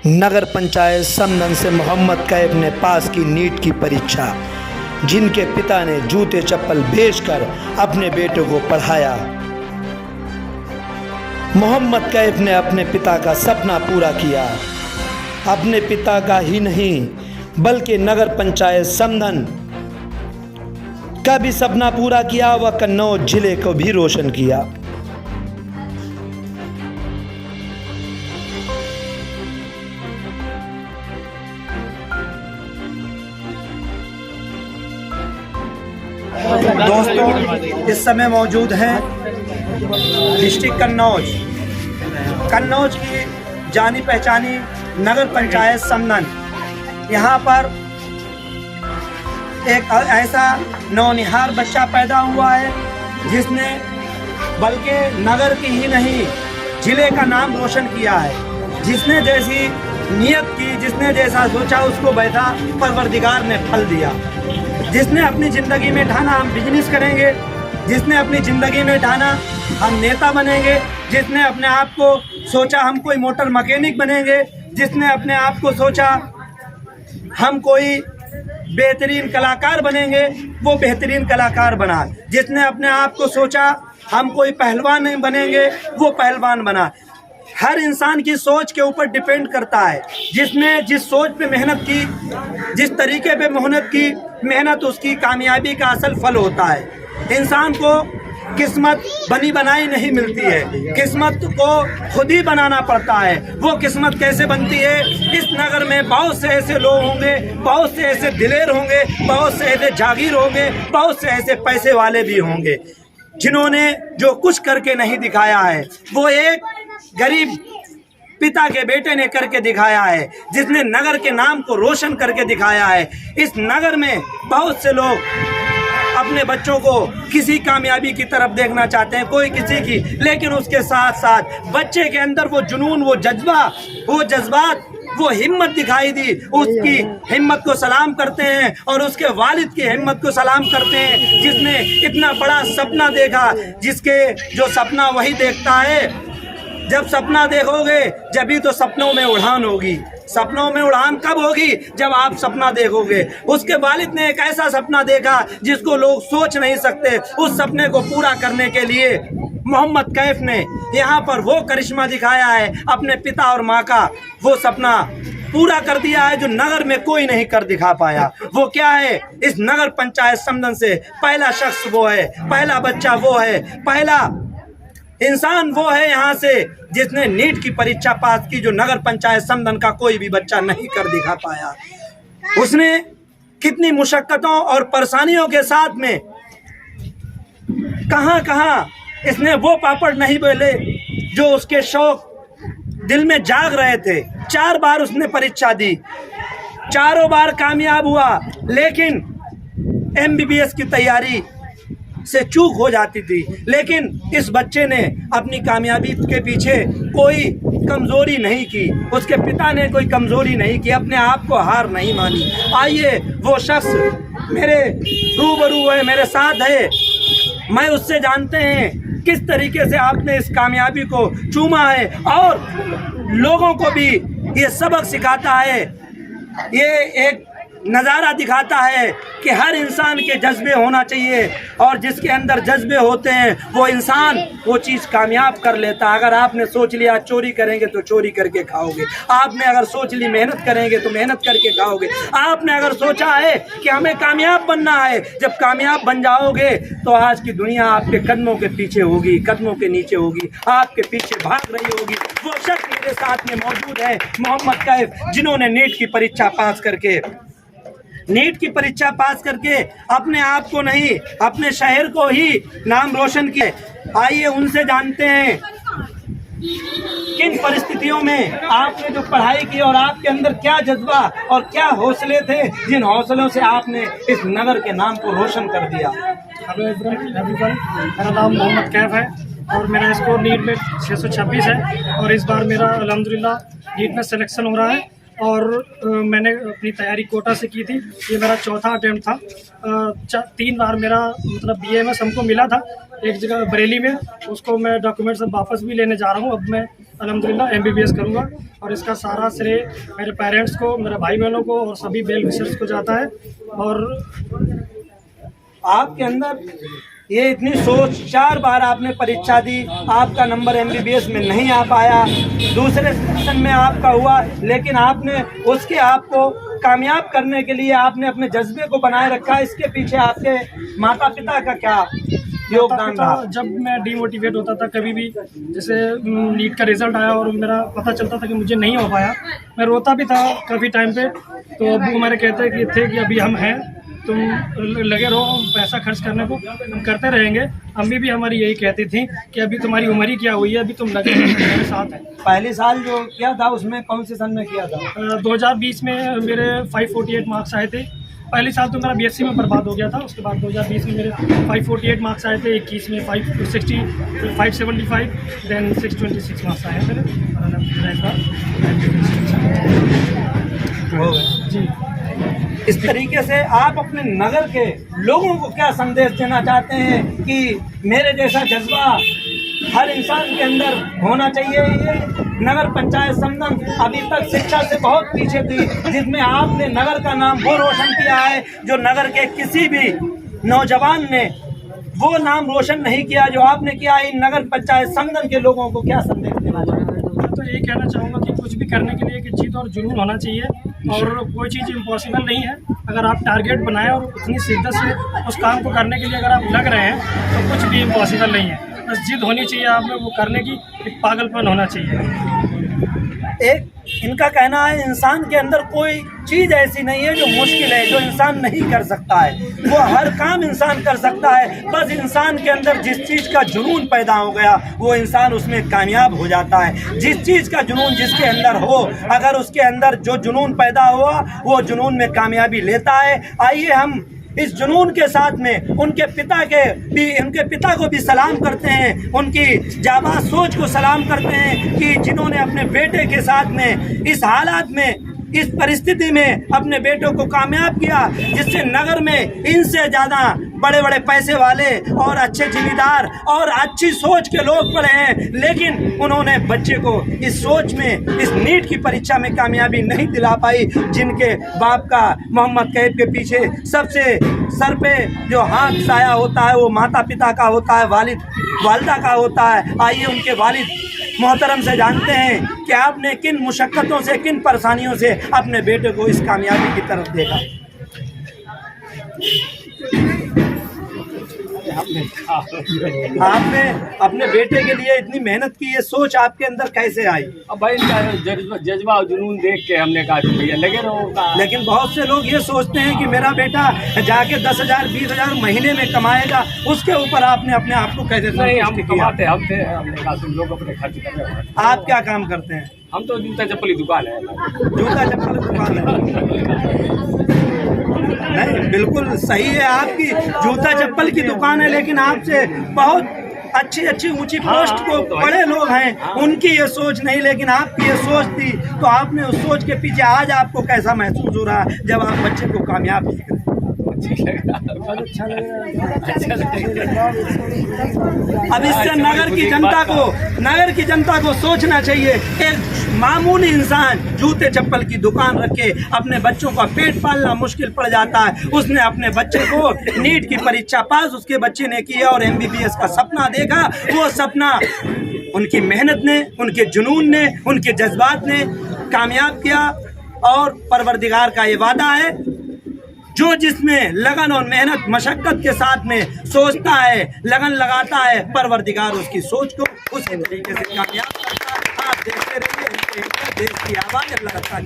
नगर पंचायत समदन से मोहम्मद कैफ ने पास की नीट की परीक्षा। जिनके पिता ने जूते चप्पल बेचकर अपने बेटे को पढ़ाया। मोहम्मद कैफ ने अपने पिता का सपना पूरा किया। अपने पिता का ही नहीं बल्कि नगर पंचायत समदन का भी सपना पूरा किया व कन्नौज जिले को भी रोशन किया। दोस्तों, इस समय मौजूद हैं डिस्ट्रिक्ट कन्नौज की जानी पहचानी नगर पंचायत समदन। यहाँ पर एक ऐसा नौनिहाल बच्चा पैदा हुआ है जिसने बल्कि नगर की ही नहीं जिले का नाम रोशन किया है। जिसने जैसी नियत की, जिसने जैसा सोचा उसको वैसा परवरदिगार ने फल दिया। जिसने अपनी ज़िंदगी में ठाना हम बिजनेस करेंगे, जिसने अपनी ज़िंदगी में ठाना हम नेता बनेंगे, जिसने अपने आप को सोचा हम कोई मोटर मैकेनिक बनेंगे, जिसने अपने आप को सोचा हम कोई बेहतरीन कलाकार बनेंगे, वो बेहतरीन कलाकार बना। जिसने अपने आप को सोचा हम कोई पहलवान बनेंगे, वो पहलवान बना। हर इंसान की सोच के ऊपर डिपेंड करता है। जिसने जिस सोच पे मेहनत की, जिस तरीके पे मेहनत की, मेहनत उसकी कामयाबी का असल फल होता है। इंसान को किस्मत बनी बनाई नहीं मिलती है, किस्मत को खुद ही बनाना पड़ता है। वो किस्मत कैसे बनती है? इस नगर में बहुत से ऐसे लोग होंगे, बहुत से ऐसे दिलेर होंगे, बहुत से ऐसे जागीर होंगे, बहुत से ऐसे पैसे वाले भी होंगे जिन्होंने जो कुछ करके नहीं दिखाया है वो एक गरीब पिता के बेटे ने करके दिखाया है, जिसने नगर के नाम को रोशन करके दिखाया है। इस नगर में बहुत से लोग अपने बच्चों को किसी कामयाबी की तरफ देखना चाहते हैं, कोई किसी की, लेकिन उसके साथ साथ बच्चे के अंदर वो जुनून, वो जज्बा, वो जज्बात, वो हिम्मत दिखाई दी। उसकी हिम्मत को सलाम करते हैं और उसके वालिद की हिम्मत को सलाम करते हैं, जिसने इतना बड़ा सपना देखा। जिसके जो सपना वही देखता है। जब सपना देखोगे जभी तो सपनों में उड़ान होगी। सपनों में उड़ान कब होगी? जब आप सपना देखोगे। उसके वालिद ने एक ऐसा सपना देखा जिसको लोग सोच नहीं सकते। उस सपने को पूरा करने के लिए मोहम्मद कैफ ने यहाँ पर वो करिश्मा दिखाया है, अपने पिता और माँ का वो सपना पूरा कर दिया है जो नगर में कोई नहीं कर दिखा पाया। वो क्या है? इस नगर पंचायत समदन से पहला शख्स वो है, पहला बच्चा वो है, पहला इंसान वो है यहाँ से जिसने नीट की परीक्षा पास की, जो नगर पंचायत समदन का कोई भी बच्चा नहीं कर दिखा पाया। उसने कितनी मुशक्कतों और परेशानियों के साथ में कहाँ इसने वो पापड़ नहीं बेले जो उसके शौक दिल में जाग रहे थे। 4 बार उसने परीक्षा दी, चारों बार कामयाब हुआ, लेकिन MBBS की तैयारी से चूक हो जाती थी। लेकिन इस बच्चे ने अपनी कामयाबी के पीछे कोई कमज़ोरी नहीं की, उसके पिता ने कोई कमज़ोरी नहीं की, अपने आप को हार नहीं मानी। आइए वो शख्स मेरे रूबरू है, मेरे साथ है, मैं उससे जानते हैं किस तरीके से आपने इस कामयाबी को चूमा है और लोगों को भी ये सबक सिखाता है। ये एक नज़ारा दिखाता है कि हर इंसान के जज्बे होना चाहिए और जिसके अंदर जज्बे होते हैं वो इंसान वो चीज़ कामयाब कर लेता है। अगर आपने सोच लिया चोरी करेंगे तो चोरी करके खाओगे, आपने अगर सोच ली मेहनत करेंगे तो मेहनत करके खाओगे, आपने अगर सोचा है कि हमें कामयाब बनना है, जब कामयाब बन जाओगे तो आज की दुनिया आपके कदमों के पीछे होगी, कदमों के नीचे होगी, आपके पीछे भाग रही होगी। वो शख्स मेरे साथ में मौजूद है, मोहम्मद कैफ, जिन्होंने नीट की परीक्षा पास करके अपने आप को नहीं अपने शहर को ही नाम रोशन किया। आइए उनसे जानते हैं किन परिस्थितियों में आपने जो पढ़ाई की और आपके अंदर क्या जज्बा और क्या हौसले थे, जिन हौसलों से आपने इस नगर के नाम को रोशन कर दिया। हेलो एवरीवन, मेरा नाम मोहम्मद कैफ है और मेरा स्कोर नीट में 626 है और इस बार मेरा अल्हम्दुलिल्लाह नीट में सिलेक्शन हो रहा है और मैंने अपनी तैयारी कोटा से की थी। ये मेरा चौथा अटैम्प्ट था। 3 बार मेरा मतलब BAMS हमको मिला था, एक जगह बरेली में, उसको मैं डॉक्यूमेंट सब वापस भी लेने जा रहा हूँ। अब मैं अल्हम्दुलिल्लाह MBBS करूँगा और इसका सारा श्रेय मेरे पेरेंट्स को, मेरे भाई बहनों को और सभी वेल विशर्स को जाता है। और आपके अंदर ये इतनी सोच, 4 बार आपने परीक्षा दी, आपका नंबर MBBS में नहीं आ पाया, दूसरे सेक्शन में आपका हुआ, लेकिन आपने उसके आपको कामयाब करने के लिए आपने अपने जज्बे को बनाए रखा। इसके पीछे आपके माता पिता का क्या योगदान रहा? जब मैं डिमोटिवेट होता था कभी भी, जैसे नीट का रिजल्ट आया और मेरा पता चलता था कि मुझे नहीं हो पाया, मैं रोता भी था काफ़ी टाइम पे। तो अबू हमारे कहते कि अभी हम हैं, तुम लगे रहो पैसा खर्च करने को, हम करते रहेंगे। अम्मी भी हमारी यही कहती थी कि अभी तुम्हारी उम्र ही क्या हुई है, अभी तुम लगे रहो, मेरे साथ है। पहली साल जो किया था उसमें कौन से सन में किया था? 2020 में मेरे 548 मार्क्स आए थे। पहली साल तो मेरा BSc में बर्बाद हो गया था। उसके बाद 2020 में मेरे 548 मार्क्स आए थे, 21 में 575, देन 626 मार्क्स आए मेरे। जी, इस तरीके से आप अपने नगर के लोगों को क्या संदेश देना चाहते हैं कि मेरे जैसा जज्बा हर इंसान के अंदर होना चाहिए? ये नगर पंचायत समदन अभी तक शिक्षा से बहुत पीछे थी, जिसमें आपने नगर का नाम वो रोशन किया है जो नगर के किसी भी नौजवान ने वो नाम रोशन नहीं किया जो आपने किया। इन नगर पंचायत समदन के लोगों को क्या संदेश देना चाहते हैं? तो यही कहना चाहूँगा कि कुछ भी करने के लिए कि जिद और जुनून होना चाहिए और कोई चीज़ इम्पॉसिबल नहीं है। अगर आप टारगेट बनाएं और उतनी शिद्दत से उस काम को करने के लिए अगर आप लग रहे हैं तो कुछ भी इम्पॉसिबल नहीं है। बस जिद होनी चाहिए आप में, वो करने की एक पागलपन होना चाहिए। एक इनका कहना है इंसान के अंदर कोई चीज़ ऐसी नहीं है जो मुश्किल है, जो इंसान नहीं कर सकता है। वो हर काम इंसान कर सकता है, बस इंसान के अंदर जिस चीज़ का जुनून पैदा हो गया वो इंसान उसमें कामयाब हो जाता है। जिस चीज़ का जुनून जिसके अंदर हो, अगर उसके अंदर जो जुनून पैदा हुआ वो जुनून में कामयाबी लेता है। आइए हम इस जुनून के साथ में उनके पिता को भी सलाम करते हैं, उनकी जाबाज सोच को सलाम करते हैं कि जिन्होंने अपने बेटे के साथ में इस हालात में, इस परिस्थिति में अपने बेटों को कामयाब किया, जिससे नगर में इनसे ज़्यादा बड़े बड़े पैसे वाले और अच्छे जिम्मेदार और अच्छी सोच के लोग पढ़े हैं, लेकिन उन्होंने बच्चे को इस सोच में, इस नीट की परीक्षा में कामयाबी नहीं दिला पाई। जिनके बाप का मोहम्मद कैफ के पीछे सबसे सर पे जो हाथ साया होता है वो माता पिता का होता है, वालिदा का होता है। आइए उनके वालिद मोहतरम से जानते हैं कि आपने किन मुशक्क़तों से, किन परेशानियों से अपने बेटे को इस कामयाबी की तरफ देखा। आपने अपने बेटे के लिए इतनी मेहनत की, ये सोच आपके अंदर कैसे आई? अब भाई इनका जज्बा और जुनून देख के हमने कहा कि भैया लगे रहो। लेकिन बहुत से लोग ये सोचते हैं कि मेरा बेटा जाके 10,000 20,000 महीने में कमाएगा, उसके ऊपर आपने अपने आप को कैसे? नहीं, हम कमाते हम थे, हमने कहा तुम लोग अपने खर्च कर रहे हो। आप क्या काम करते हैं? हम तो जूता चप्पल की दुकान है। जूता चप्पल की दुकान है? नहीं, बिल्कुल सही है, आपकी जूता चप्पल की दुकान है, लेकिन आपसे बहुत अच्छी ऊंची पोस्ट को बड़े लोग हैं, उनकी ये सोच नहीं, लेकिन आपकी ये सोच थी। तो आपने उस सोच के पीछे आज आपको कैसा महसूस हो रहा है जब आप बच्चे को कामयाब देख रहे हैं? अब इससे नगर की जनता को सोचना चाहिए। एक मामूली इंसान जूते चप्पल की दुकान रखे, अपने बच्चों का पेट पालना मुश्किल पड़ जाता है। उसने अपने बच्चे को नीट की परीक्षा पास उसके बच्चे ने किया और MBBS का सपना देखा। वो सपना उनकी मेहनत ने, उनके जुनून ने, उनके जज्बात ने कामयाब किया। और परवरदिगार का ये वादा है, जो जिसमें लगन और मेहनत मशक्कत के साथ में सोचता है, लगन लगाता है, परवरदिगार उसकी सोच को उसी तरीके से कामयाब करता है। आप देखते रहिए देश की आवाज़ लगातार।